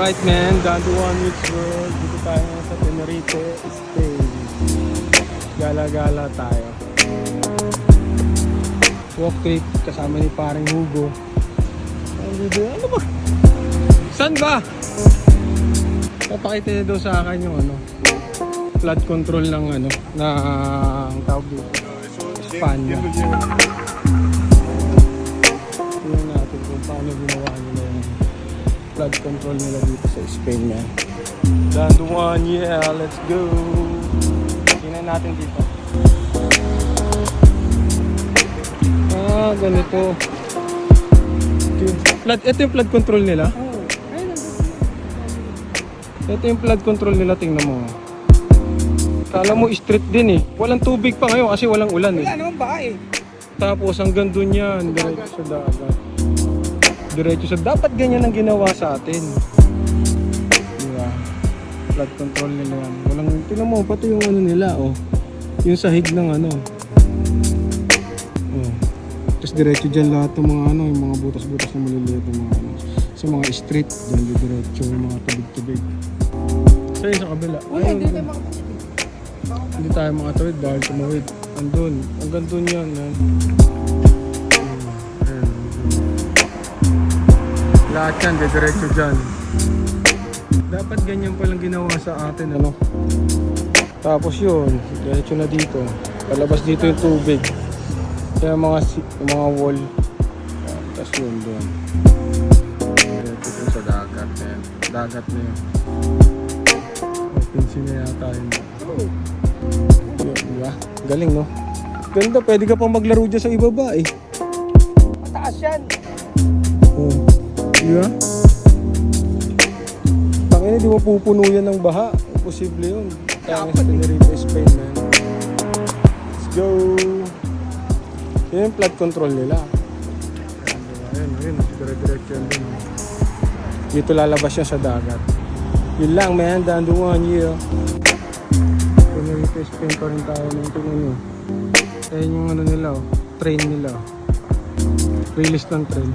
Alright man, Don Juan Beach World. Dito tayo sa Tenerife, Spain. Gala-gala tayo. Walk trip kasama ni paring Hugo. Ano ba? Saan ba? Papakita niya daw sa akin yung flood control ng ng tawag dito. Espanya. Tingnan natin kung paano ginawa nila yung flood control nila dito sa Spain na. Don Juan, yeah, let's go. Tingnan natin dito. Ganito. Ito yung flood control nila. Ito yung flood control nila, tingnan mo. Kala mo street din eh. Walang tubig pa ngayon kasi walang ulan eh. Wala naman ba eh. Tapos hanggang dun yan, diretso sa dagat. Diretso sa dapat ganyan ang ginawa sa atin. Diba? Flood control nila yan. Walang, tingnan mo, pati yung nila oh. Yung sahig ng oh. Tapos diretso dyan lahat ng mga yung mga butas-butas na maliliit ng mga sa mga street, dyan diretso yung mga tubig-tubig. So yun sa kabila. Hindi tayo makatawid dahil tumawid. Andun, hanggang dun yan. Lahat yan, diretso dyan. Dapat ganyan palang ginawa sa atin, Tapos yun, diretso na dito. Palabas dito yung tubig. Kaya mga wall. Tapos yun doon. Diretso sa dagat na yan. Dagat na yun. Open sea na yata yun. Diba? Galing, no? Ganda, pwede ka pang maglaro dyan sa ibaba eh. Mataas yan. Oh. Diba? Tangina, di mo pupuno yan ng baha. Imposible yun. Tangina sa Tenerife, Spain, man. Let's go! Yan yung flood control nila. Ayun, dire-diretso yan dun. Dito lalabas yan sa dagat. Yun lang, man. Don Juan, yeah. Tenerife, Spain pa rin tayo ng tingin nyo. Ayun yung nila, train nila. Release ng train.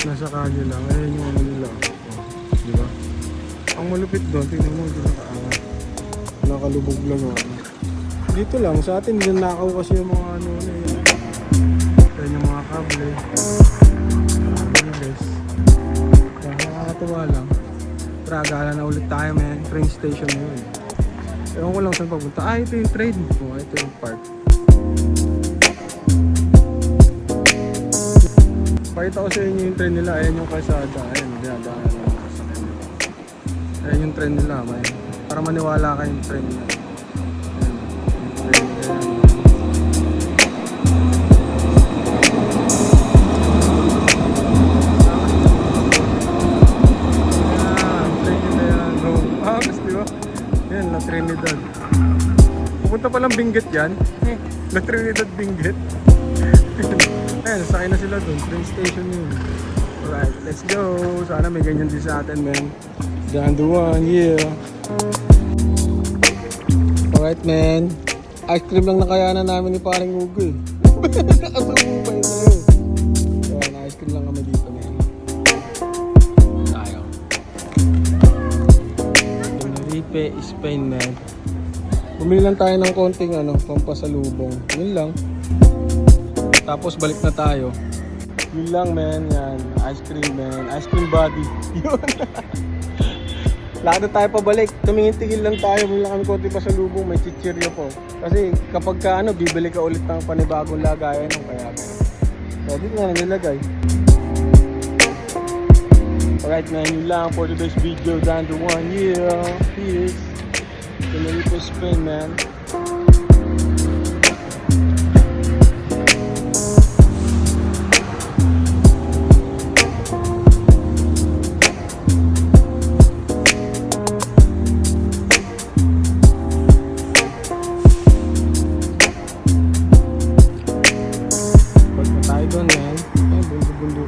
Nasa kalye lang. Ayun yung nila. Diba? Ang malupit doon, tingnan mo, hindi nakalubog lang dito lang, sa atin nakaw kasi yung mga yun. Ayun yung mga kable. Riles. Kaya nakakatuwa lang. Tragala na ulit tayo, man. Train station na yun. Ewan ko lang saan papunta. Ito yung train. Ito yung park. Pakita ko sa inyo yung train nila. Ayan yung kalsada. Ayan, dinadaan na yung kalsada nila. Ayan yung train nila, man. Para maniwala kayo yung train nila. La Trinidad. Pupunta palang Benguet yan. La Trinidad, Benguet. Ayan, sakay na sila dun. Train station yun. Alright, let's go. Sana may ganyan din sa atin, man. Don Juan, yeah. Alright, man. Ice cream lang nakayanan namin ni paring Hugo eh. Nakasabubay na yun. Ayan, ice cream lang kami dito, man. Tayo. Tenerife, Spain, man. Bumili lang tayo ng konting pampasalubong. Yun lang. Tapos balik na tayo. Yun lang, man. Yan. Ice cream, man. Ice cream body. Yun. Lakad na tayo pabalik. Tumingin-tigil lang tayo. Bumili lang kami konting pasalubong. May chichiryo po. Kasi kapag bibili ka ulit ng panibagong lagayan. Kaya so, dito na nilagay. Alright, man, yun lang for today's video. Don Juan, yeah. Peace. Tenerife, Spain, man. Pag na tayo doon, man. Ay, bundo-bundo